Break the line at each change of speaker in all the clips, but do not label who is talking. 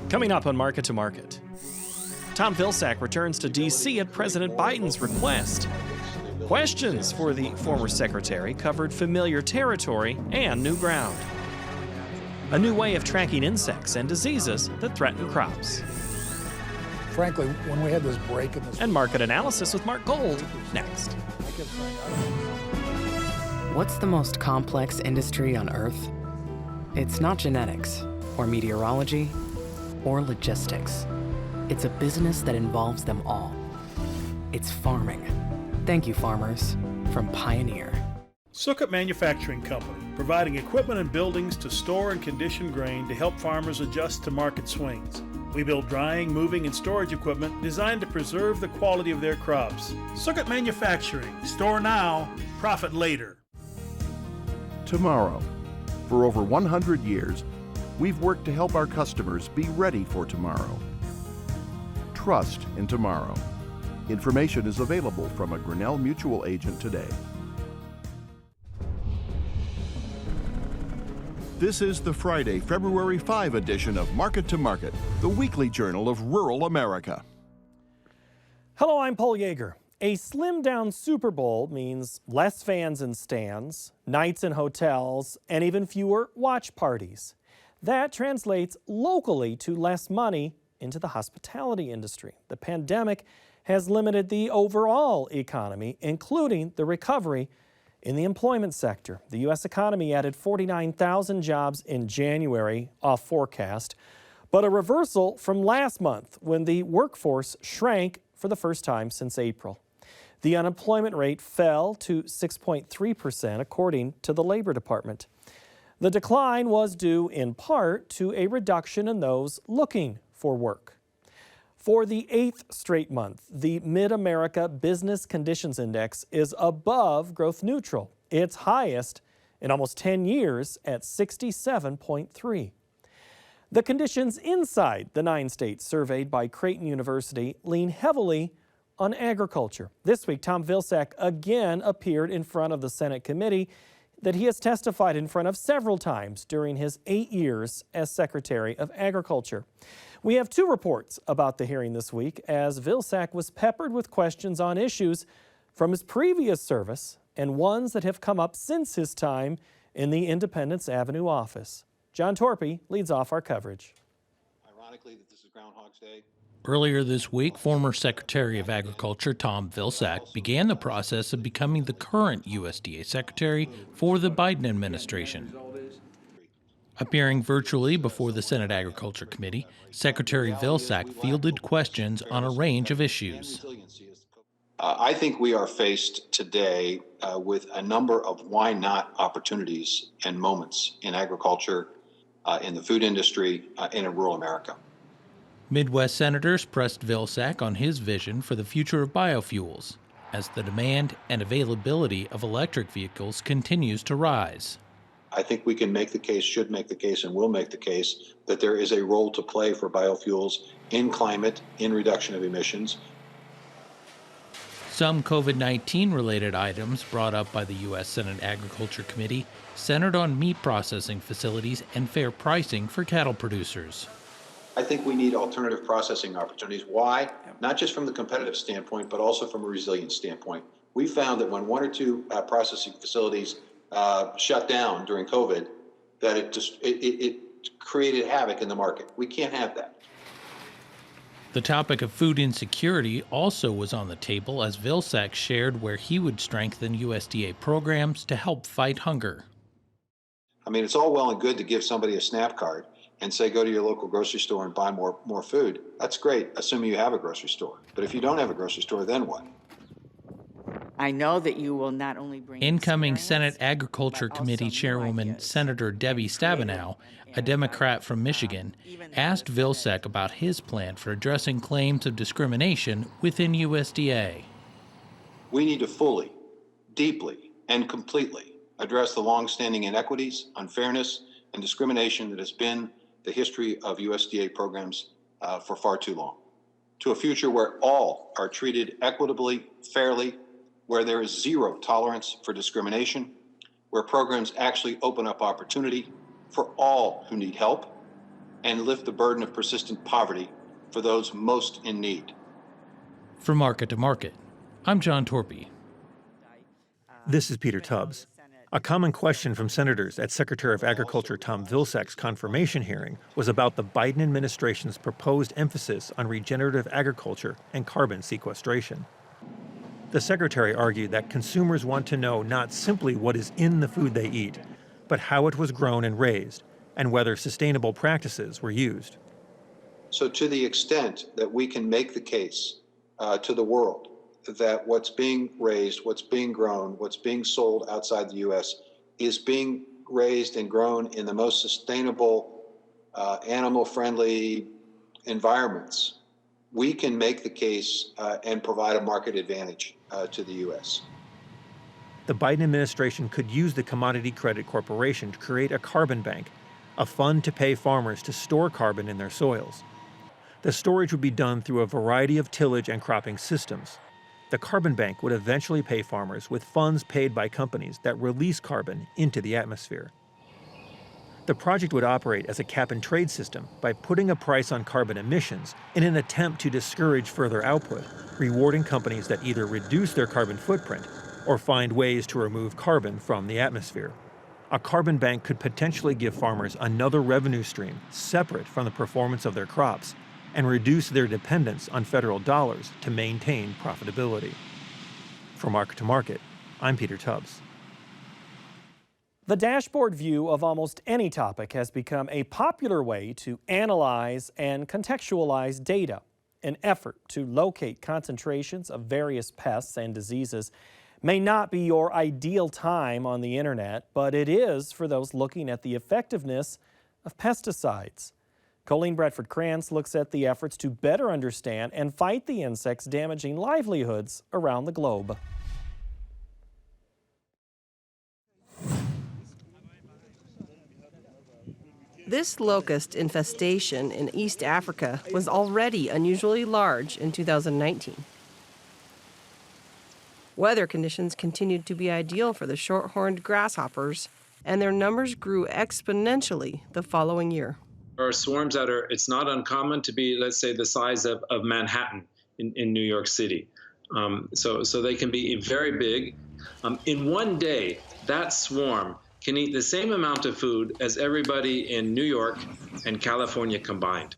Coming up on Market to Market, Tom Vilsack returns to D.C. at President Biden's request. Questions for the former secretary covered familiar territory and new ground. A new way of tracking insects and diseases that threaten crops.
Frankly, when we had this break in this...
And market analysis with Mark Gold next.
What's the most complex industry on Earth? It's not genetics, or meteorology, or logistics. It's a business that involves them all. It's farming. Thank you, farmers, from Pioneer.
Sukkot Manufacturing Company, providing equipment and buildings to store and condition grain to help farmers adjust to market swings. We build drying, moving, and storage equipment designed to preserve the quality of their crops. Sukkot Manufacturing, store now, profit later.
Tomorrow. For over 100 years, we've worked to help our customers be ready for tomorrow. Trust in tomorrow. Information is available from a Grinnell Mutual agent today. This is the Friday, February 5 edition of Market to Market, the weekly journal of rural America.
Hello, I'm Paul Yeager. A slimmed-down Super Bowl means less fans in stands, nights in hotels, and even fewer watch parties. That translates locally to less money into the hospitality industry. The pandemic has limited the overall economy, including the recovery in the employment sector. The U.S. economy added 49,000 jobs in January, off forecast, but a reversal from last month when the workforce shrank for the first time since April. The unemployment rate fell to 6.3%, according to the Labor Department. The decline was due in part to a reduction in those looking for work. For the 8th straight month, the Mid-America Business Conditions Index is above growth neutral, its highest in almost 10 years at 67.3. The conditions inside the 9 states surveyed by Creighton University lean heavily on agriculture. This week, Tom Vilsack again appeared in front of the Senate committee that he has testified in front of several times during his 8 years as Secretary of Agriculture. We have 2 reports about the hearing this week, as Vilsack was peppered with questions on issues from his previous service and ones that have come up since his time in the Independence Avenue office. John Torpy leads off our coverage.
Ironically, that this is Groundhog's Day.
Earlier this week, former Secretary of Agriculture Tom Vilsack began the process of becoming the current USDA Secretary for the Biden administration. Appearing virtually before the Senate Agriculture Committee, Secretary Vilsack fielded questions on a range of issues.
I think we are faced today with a number of why not opportunities and moments in agriculture, in the food industry, and in rural America.
Midwest senators pressed Vilsack on his vision for the future of biofuels as the demand and availability of electric vehicles continues to rise.
I think we can make the case, should make the case, and will make the case that there is a role to play for biofuels in climate, in reduction of emissions.
Some COVID-19 related items brought up by the U.S. Senate Agriculture Committee centered on meat processing facilities and fair pricing for cattle producers.
I think we need alternative processing opportunities. Why? Not just from the competitive standpoint, but also from a resilience standpoint. We found that when 1 or 2 processing facilities shut down during COVID, that it created havoc in the market. We can't have that.
The topic of food insecurity also was on the table as Vilsack shared where he would strengthen USDA programs to help fight hunger.
I mean, it's all well and good to give somebody a SNAP card and say, go to your local grocery store and buy more food. That's great, assuming you have a grocery store. But if you don't have a grocery store, then what?
I know that you will not only bring
incoming Senate Agriculture Committee Chairwoman Senator Debbie Stabenow, a Democrat from Michigan, asked Vilsack about his plan for addressing claims of discrimination within USDA.
We need to fully, deeply, and completely address the longstanding inequities, unfairness, and discrimination that has been the history of USDA programs for far too long, to a future where all are treated equitably, fairly, where there is zero tolerance for discrimination, where programs actually open up opportunity for all who need help, and lift the burden of persistent poverty for those most in need.
From Market to Market, I'm John Torpy.
This is Peter Tubbs. A common question from senators at Secretary of Agriculture Tom Vilsack's confirmation hearing was about the Biden administration's proposed emphasis on regenerative agriculture and carbon sequestration. The secretary argued that consumers want to know not simply what is in the food they eat, but how it was grown and raised, and whether sustainable practices were used.
So to the extent that we can make the case to the world that what's being raised, what's being grown, what's being sold outside the U.S. is being raised and grown in the most sustainable, animal-friendly environments, we can make the case and provide a market advantage to the U.S.
The Biden administration could use the Commodity Credit Corporation to create a carbon bank, a fund to pay farmers to store carbon in their soils. The storage would be done through a variety of tillage and cropping systems. The carbon bank would eventually pay farmers with funds paid by companies that release carbon into the atmosphere. The project would operate as a cap-and-trade system by putting a price on carbon emissions in an attempt to discourage further output, rewarding companies that either reduce their carbon footprint or find ways to remove carbon from the atmosphere. A carbon bank could potentially give farmers another revenue stream separate from the performance of their crops and reduce their dependence on federal dollars to maintain profitability. From Market to Market, I'm Peter Tubbs.
The dashboard view of almost any topic has become a popular way to analyze and contextualize data. An effort to locate concentrations of various pests and diseases may not be your ideal time on the internet, but it is for those looking at the effectiveness of pesticides. Colleen Bradford-Krantz looks at the efforts to better understand and fight the insects damaging livelihoods around the globe.
This locust infestation in East Africa was already unusually large in 2019. Weather conditions continued to be ideal for the short-horned grasshoppers, and their numbers grew exponentially the following year.
There are swarms that it's not uncommon to be, let's say, the size of Manhattan in New York City. So they can be very big. In one day, that swarm can eat the same amount of food as everybody in New York and California combined.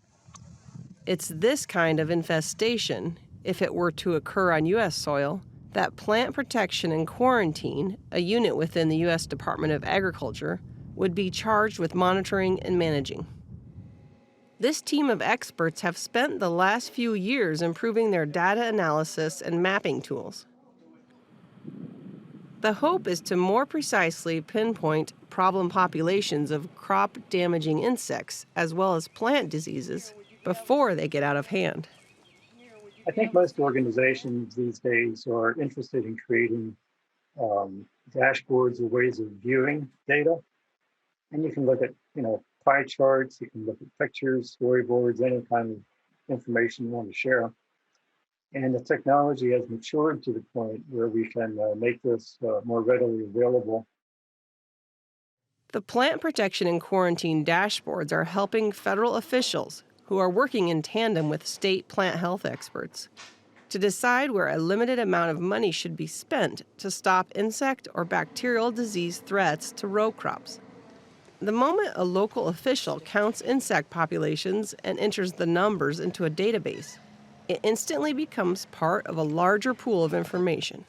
It's this kind of infestation, if it were to occur on U.S. soil, that Plant Protection and Quarantine, a unit within the U.S. Department of Agriculture, would be charged with monitoring and managing. This team of experts have spent the last few years improving their data analysis and mapping tools. The hope is to more precisely pinpoint problem populations of crop-damaging insects as well as plant diseases before they get out of hand.
I think most organizations these days are interested in creating dashboards or ways of viewing data. And you can look at, pie charts, you can look at pictures, storyboards, any kind of information you want to share. And the technology has matured to the point where we can make this more readily available.
The Plant Protection and Quarantine dashboards are helping federal officials who are working in tandem with state plant health experts to decide where a limited amount of money should be spent to stop insect or bacterial disease threats to row crops. The moment a local official counts insect populations and enters the numbers into a database, it instantly becomes part of a larger pool of information.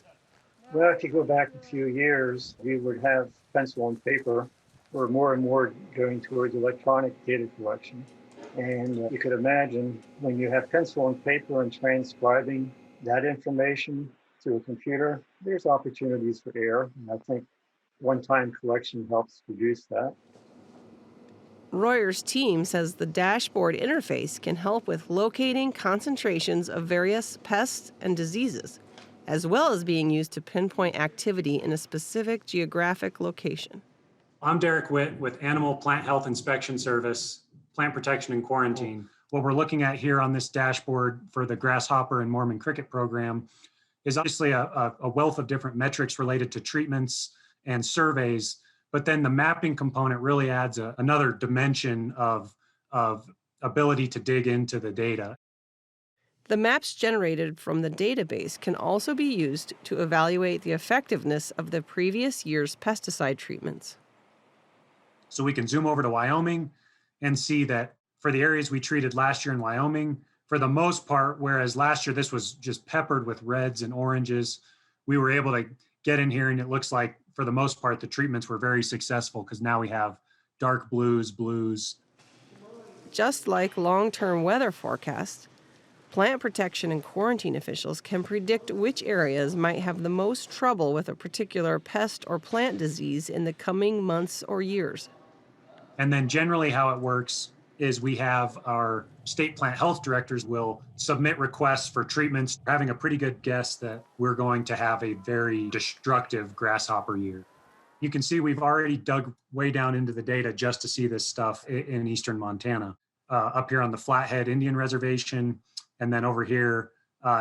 Well, if you go back a few years, we would have pencil and paper. We're more and more going towards electronic data collection. And you could imagine when you have pencil and paper and transcribing that information to a computer, there's opportunities for error. And I think one-time collection helps reduce that.
Royer's team says the dashboard interface can help with locating concentrations of various pests and diseases, as well as being used to pinpoint activity in a specific geographic location.
I'm Derek Witt with Animal Plant Health Inspection Service, Plant Protection and Quarantine. What we're looking at here on this dashboard for the grasshopper and Mormon cricket program is obviously a wealth of different metrics related to treatments and surveys, but then the mapping component really adds another dimension of of ability to dig into the data.
The maps generated from the database can also be used to evaluate the effectiveness of the previous year's pesticide treatments.
So we can zoom over to Wyoming and see that for the areas we treated last year in Wyoming, for the most part, whereas last year this was just peppered with reds and oranges, we were able to get in here and it looks like for the most part the treatments were very successful because now we have dark blues.
Just like long-term weather forecasts, plant protection and quarantine officials can predict which areas might have the most trouble with a particular pest or plant disease in the coming months or years.
And then generally how it works is we have our state plant health directors will submit requests for treatments, having a pretty good guess that we're going to have a very destructive grasshopper year. You can see we've already dug way down into the data just to see this stuff in eastern Montana. Up here on the Flathead Indian Reservation, and then over here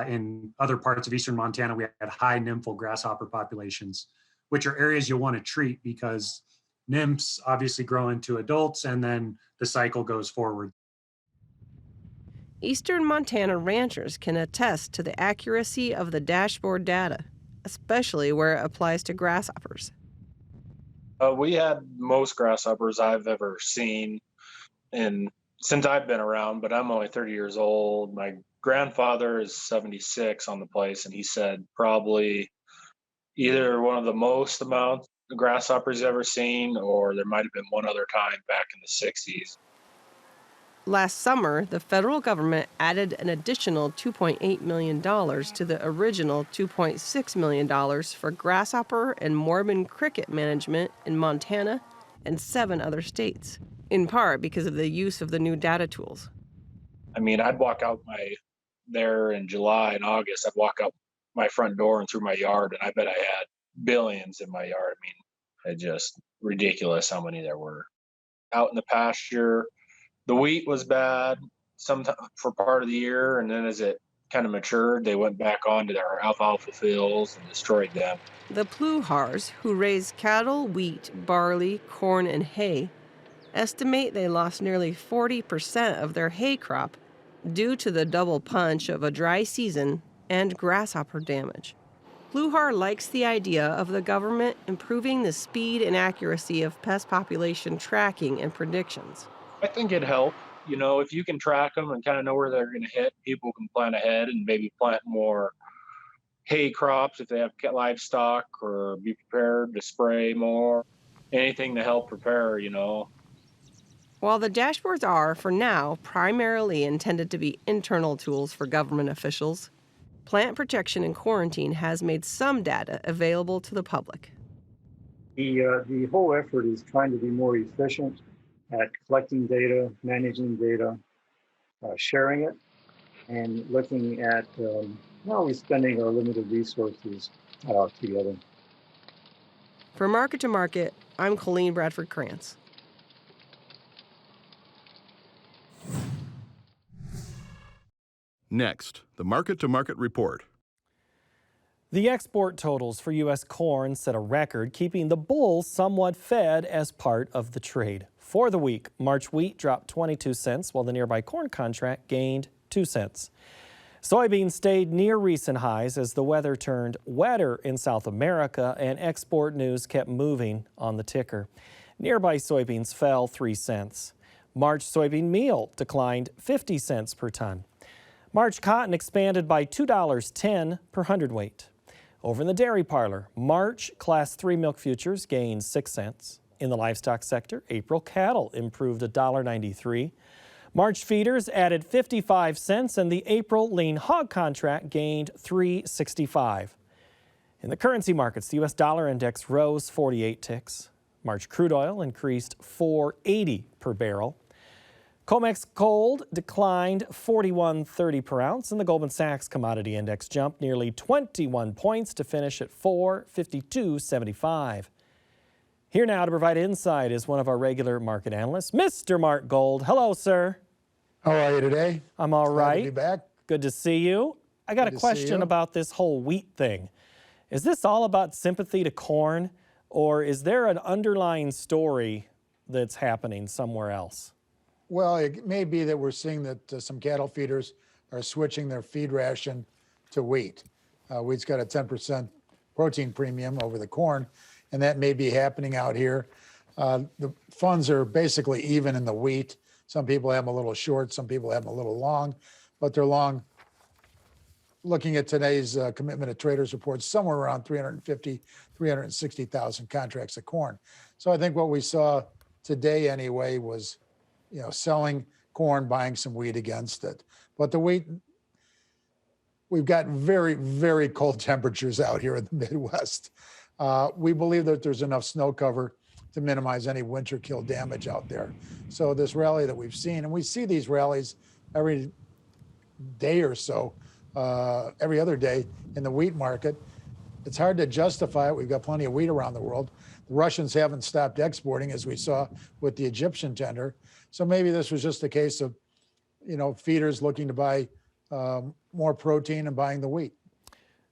in other parts of eastern Montana, we had high nymphal grasshopper populations, which are areas you'll want to treat because nymphs obviously grow into adults and then the cycle goes forward.
Eastern Montana ranchers can attest to the accuracy of the dashboard data, especially where it applies to grasshoppers.
We had most grasshoppers I've ever seen since I've been around, but I'm only 30 years old. My grandfather is 76 on the place, and he said probably either one of the most amount of grasshoppers he's ever seen, or there might have been one other time back in the 60s.
Last summer, the federal government added an additional $2.8 million to the original $2.6 million for grasshopper and Mormon cricket management in Montana and 7 other states, in part because of the use of the new data tools.
I mean, I'd walk out there in July and August, I'd walk out my front door and through my yard, and I bet I had billions in my yard. I mean, it's just ridiculous how many there were. Out in the pasture, the wheat was bad for part of the year, and then as it kind of matured, they went back onto their alfalfa fields and destroyed them.
The Pluhars, who raise cattle, wheat, barley, corn, and hay, estimate they lost nearly 40% of their hay crop due to the double punch of a dry season and grasshopper damage. Pluhar likes the idea of the government improving the speed and accuracy of pest population tracking and predictions.
I think it'd help. You know, if you can track them and kind of know where they're going to hit, people can plan ahead and maybe plant more hay crops if they have livestock, or be prepared to spray more. Anything to help prepare, you know.
While the dashboards are, for now, primarily intended to be internal tools for government officials, Plant Protection and Quarantine has made some data available to the public.
The whole effort is trying to be more efficient at collecting data, managing data, sharing it, and looking at how we're spending our limited resources together.
For Market to Market, I'm Colleen Bradford Krantz.
Next, the Market to Market report.
The export totals for U.S. corn set a record, keeping the bulls somewhat fed as part of the trade. For the week, March wheat dropped 22 cents, while the nearby corn contract gained 2 cents. Soybeans stayed near recent highs as the weather turned wetter in South America and export news kept moving on the ticker. Nearby soybeans fell 3 cents. March soybean meal declined 50 cents per ton. March cotton expanded by $2.10 per hundredweight. Over in the dairy parlor, March Class 3 milk futures gained 6 cents. In the livestock sector, April cattle improved $1.93. March feeders added 55 cents and the April lean hog contract gained $3.65. In the currency markets, the U.S. dollar index rose 48 ticks. March crude oil increased $4.80 per barrel. COMEX gold declined 41.30 per ounce, and the Goldman Sachs commodity index jumped nearly 21 points to finish at 452.75. Here now to provide insight is one of our regular market analysts, Mr. Mark Gold. Hello, sir.
How are you today?
I'm all right.
Glad to be back.
Good to see you. I got a question about this whole wheat thing. Is this all about sympathy to corn, or is there an underlying story that's happening somewhere else?
Well, it may be that we're seeing that some cattle feeders are switching their feed ration to wheat. Wheat's got a 10% protein premium over the corn, and that may be happening out here. The funds are basically even in the wheat. Some people have them a little short, some people have them a little long, but they're long. Looking at today's commitment of traders reports, somewhere around 350, 360,000 contracts of corn. So I think what we saw today anyway was, selling corn, buying some wheat against it. But the wheat, we've got very, very cold temperatures out here in the Midwest. We believe that there's enough snow cover to minimize any winter kill damage out there. So this rally that we've seen, and we see these rallies every day or so, every other day in the wheat market. It's hard to justify it. We've got plenty of wheat around the world. The Russians haven't stopped exporting, as we saw with the Egyptian tender. So maybe this was just a case of, feeders looking to buy more protein and buying the wheat.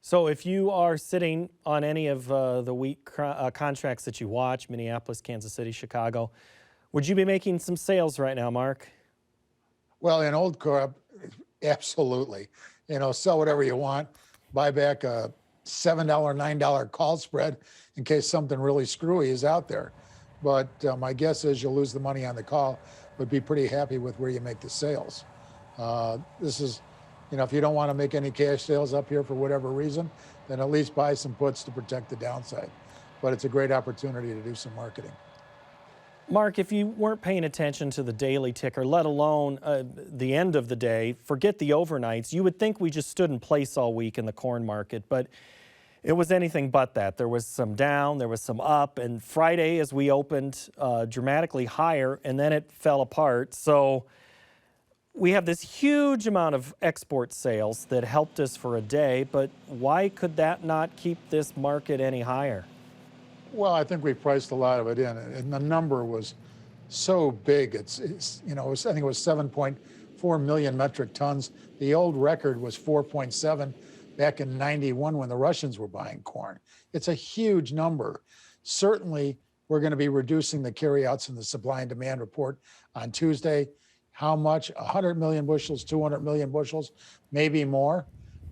So if you are sitting on any of the wheat contracts that you watch, Minneapolis, Kansas City, Chicago, would you be making some sales right now, Mark?
Well, in old crop, absolutely. Sell whatever you want. Buy back a $7, $9 call spread in case something really screwy is out there. But my guess is you'll lose the money on the call, but be pretty happy with where you make the sales. This is, if you don't want to make any cash sales up here for whatever reason, then at least buy some puts to protect the downside. But it's a great opportunity to do some marketing.
Mark, if you weren't paying attention to the daily ticker, let alone the end of the day, forget the overnights, you would think we just stood in place all week in the corn market, but it was anything but that. There was some down, there was some up, and Friday as we opened dramatically higher, and then it fell apart. So we have this huge amount of export sales that helped us for a day, but why could that not keep this market any higher?
Well, I think we priced a lot of it in, and the number was so big. I think it was 7.4 million metric tons. The old record was 4.7 back in '91 when the Russians were buying corn. It's a huge number. Certainly, we're going to be reducing the carryouts in the supply and demand report on Tuesday. How much? 100 million bushels, 200 million bushels, maybe more.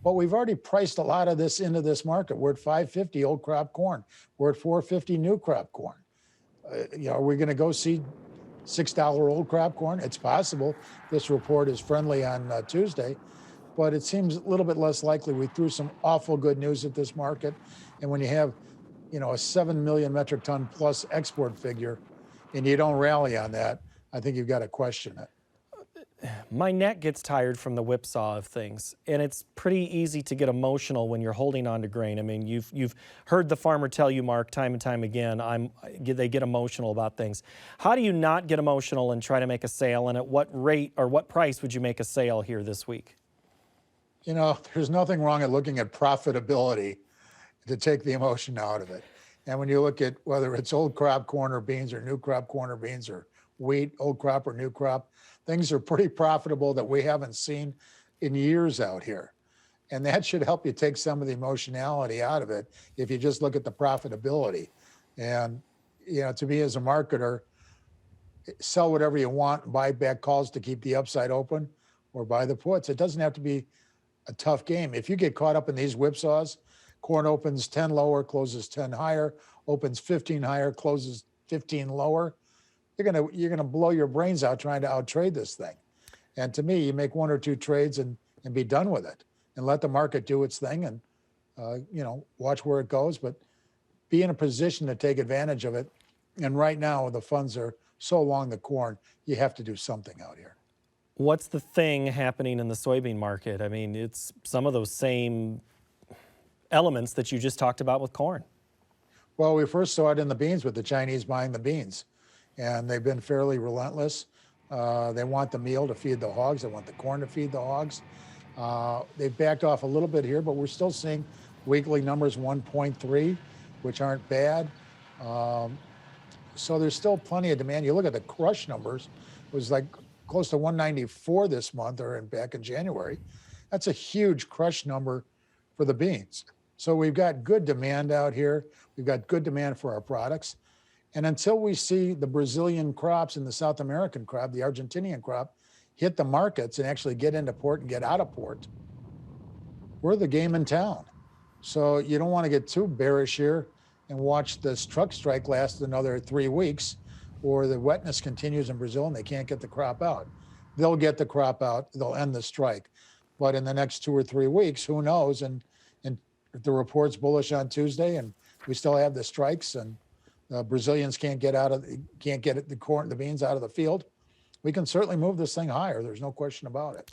But we've already priced a lot of this into this market. We're at 550 old crop corn. We're at 450 new crop corn. Are we going to go see $6 old crop corn? It's possible. This report is friendly on Tuesday, but it seems a little bit less likely. We threw some awful good news at this market. And when you have, a 7 million metric ton plus export figure and you don't rally on that, I think you've got to question it.
My neck gets tired from the whipsaw of things, and it's pretty easy to get emotional when you're holding on to grain. I mean, you've heard the farmer tell you, Mark, time and time again, they get emotional about things. How do you not get emotional and try to make a sale, and at what rate or what price would you make a sale here this week?
There's nothing wrong at looking at profitability to take the emotion out of it. And when you look at whether it's old crop corn or beans or new crop corn or beans or wheat, old crop or new crop, things are pretty profitable that we haven't seen in years out here. And that should help you take some of the emotionality out of it if you just look at the profitability. And, to me as a marketer, sell whatever you want, buy back calls to keep the upside open, or buy the puts. It doesn't have to be a tough game. If you get caught up in these whipsaws, corn opens 10 lower, closes 10 higher, opens 15 higher, closes 15 lower, you're gonna blow your brains out trying to out-trade this thing. And to me, you make one or two trades and be done with it, and let the market do its thing, and watch where it goes. But be in a position to take advantage of it. And right now, the funds are so long the corn, you have to do something out here.
What's the thing happening in the soybean market? I mean, it's some of those same elements that you just talked about with corn.
Well, we first saw it in the beans with the Chinese buying the beans. And they've been fairly relentless. They want the meal to feed the hogs. They want the corn to feed the hogs. They've backed off a little bit here, but we're still seeing weekly numbers 1.3, which aren't bad. So there's still plenty of demand. You look at the crush numbers, it was like close to 194 this month or back in January. That's a huge crush number for the beans. So we've got good demand out here. We've got good demand for our products. And until we see the Brazilian crops and the South American crop, the Argentinian crop, hit the markets and actually get into port and get out of port, we're the game in town. So you don't want to get too bearish here and watch this truck strike last another 3 weeks, or the wetness continues in Brazil and they can't get the crop out. They'll get the crop out, they'll end the strike. But in the next 2 or 3 weeks, who knows? And if the report's bullish on Tuesday and we still have the strikes and the Brazilians can't get the corn, the beans out of the field, we can certainly move this thing higher. There's no question about it.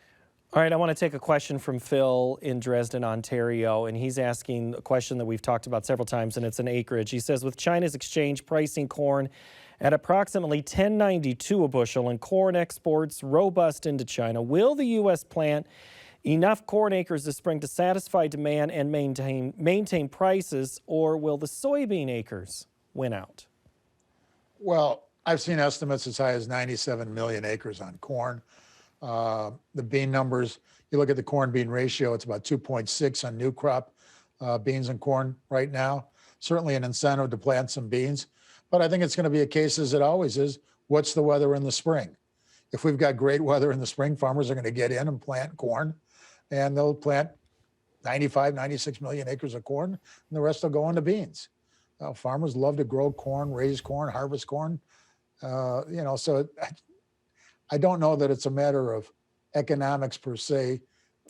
All right, I want to take a question from Phil in Dresden, Ontario, and he's asking a question that we've talked about several times, and it's an acreage. He says, with China's exchange pricing corn at approximately $10.92 a bushel and corn exports robust into China, will the U.S. plant enough corn acres this spring to satisfy demand and maintain prices, or will the soybean acres win out?
Well, I've seen estimates as high as 97 million acres on corn. The bean numbers, you look at the corn bean ratio, it's about 2.6 on new crop beans and corn right now. Certainly an incentive to plant some beans, but I think it's going to be a case, as it always is, what's the weather in the spring? If we've got great weather in the spring, farmers are going to get in and plant corn, and they'll plant 95, 96 million acres of corn, and the rest will go into beans. Farmers love to grow corn, raise corn, harvest corn. So I don't know that it's a matter of economics per se.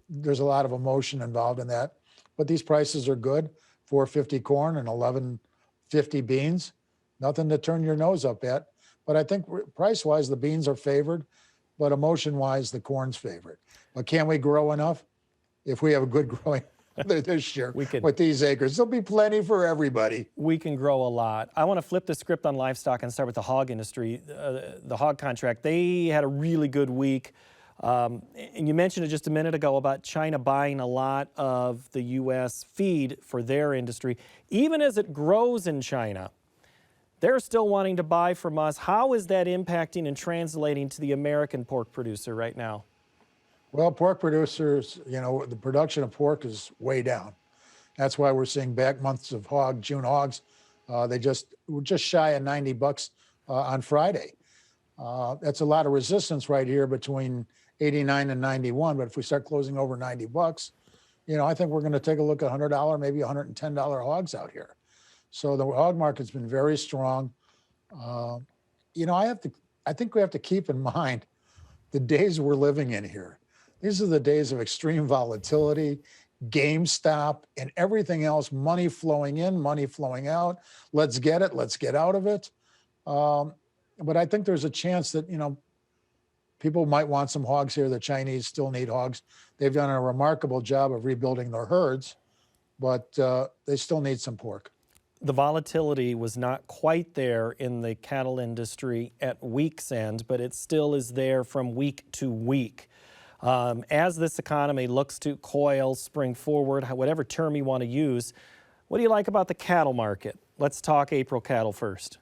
There's a lot of emotion involved in that, but these prices are good. $4.50 corn and $11.50 beans, nothing to turn your nose up at. But I think price-wise, the beans are favored, but emotion-wise, the corn's favored. But can we grow enough? If we have a good growing this year with these acres, there'll be plenty for everybody.
We can grow a lot. I want to flip the script on livestock and start with the hog industry. The hog contract, they had a really good week. And you mentioned it just a minute ago about China buying a lot of the U.S. feed for their industry. Even as it grows in China, they're still wanting to buy from us. How is that impacting and translating to the American pork producer right now?
Well, pork producers, the production of pork is way down. That's why we're seeing back months of June hogs. They were just shy of $90 on Friday. That's a lot of resistance right here between 89 and 91. But if we start closing over $90, I think we're going to take a look at $100, maybe $110 hogs out here. So the hog market's been very strong. I think we have to keep in mind the days we're living in here. These are the days of extreme volatility, GameStop, and everything else, money flowing in, money flowing out. Let's get it, let's get out of it. But I think there's a chance that, people might want some hogs here. The Chinese still need hogs. They've done a remarkable job of rebuilding their herds, but they still need some pork.
The volatility was not quite there in the cattle industry at week's end, but it still is there from week to week. As this economy looks to coil, spring forward, whatever term you want to use, what do you like about the cattle market? Let's talk April cattle first.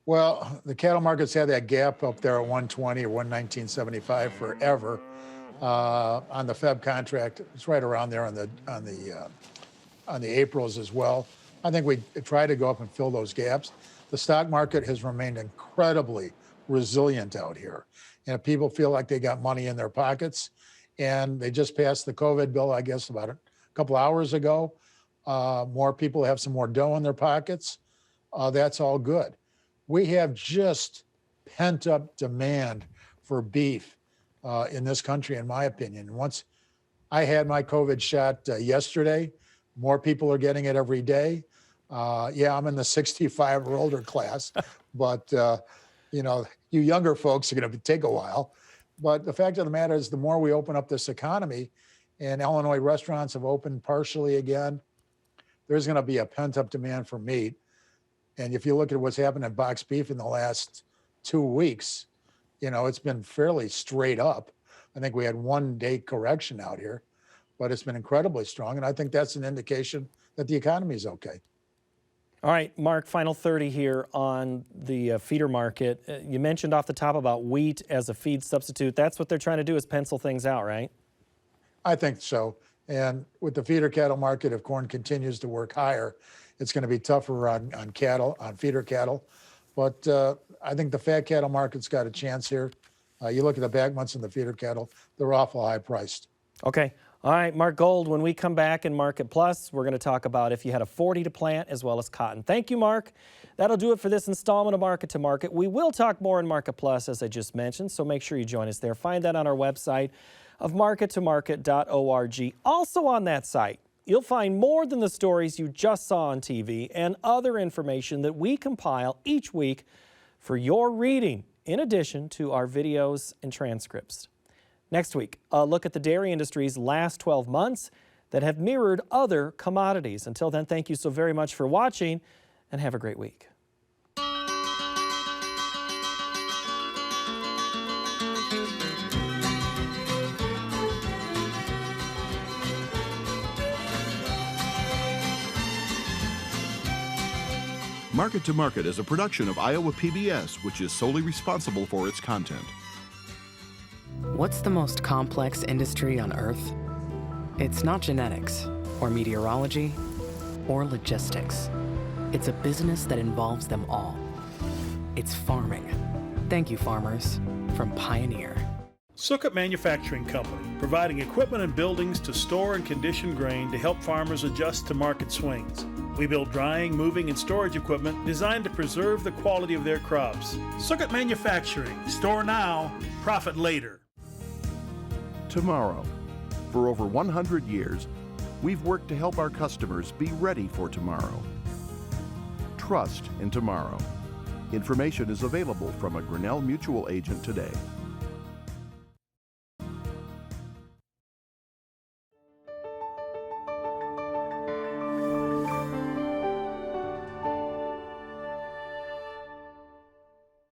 Well, the cattle market's had that gap up there at 120 or 119.75 forever. On the Feb contract, it's right around there on the Aprils as well. I think we try to go up and fill those gaps. The stock market has remained incredibly resilient out here. And if people feel like they got money in their pockets, and they just passed the COVID bill, I guess about a couple hours ago, more people have some more dough in their pockets. That's all good. We have just pent up demand for beef in this country, in my opinion. Once I had my COVID shot yesterday, more people are getting it every day. I'm in the 65 or older class, but you younger folks are going to take a while. But the fact of the matter is, the more we open up this economy, and Illinois restaurants have opened partially again, there's going to be a pent-up demand for meat. And if you look at what's happened in boxed beef in the last 2 weeks, it's been fairly straight up. I think we had 1 day correction out here, but it's been incredibly strong. And I think that's an indication that the economy is okay.
All right, Mark, final 30 here on the feeder market. You mentioned off the top about wheat as a feed substitute. That's what they're trying to do, is pencil things out, right?
I think so. And with the feeder cattle market, if corn continues to work higher, It's going to be tougher on cattle, on feeder cattle. But I think the fat cattle market's got a chance here. You look at the back months in the feeder cattle, they're awful high priced.
Okay. All right, Mark Gold, when we come back in Market Plus, we're going to talk about if you had a 40 to plant as well as cotton. Thank you, Mark. That'll do it for this installment of Market to Market. We will talk more in Market Plus, as I just mentioned, so make sure you join us there. Find that on our website of markettomarket.org. Also on that site, you'll find more than the stories you just saw on TV and other information that we compile each week for your reading, in addition to our videos and transcripts. Next week, a look at the dairy industry's last 12 months that have mirrored other commodities. Until then, thank you so very much for watching and have a great week.
Market to Market is a production of Iowa PBS, which is solely responsible for its content.
What's the most complex industry on Earth? It's not genetics, or meteorology, or logistics. It's a business that involves them all. It's farming. Thank you, farmers, from Pioneer.
Sukkot Manufacturing Company, providing equipment and buildings to store and condition grain to help farmers adjust to market swings. We build drying, moving, and storage equipment designed to preserve the quality of their crops. Sukkot Manufacturing. Store now, profit later.
Tomorrow. For over 100 years, we've worked to help our customers be ready for tomorrow. Trust in tomorrow. Information is available from a Grinnell Mutual agent today.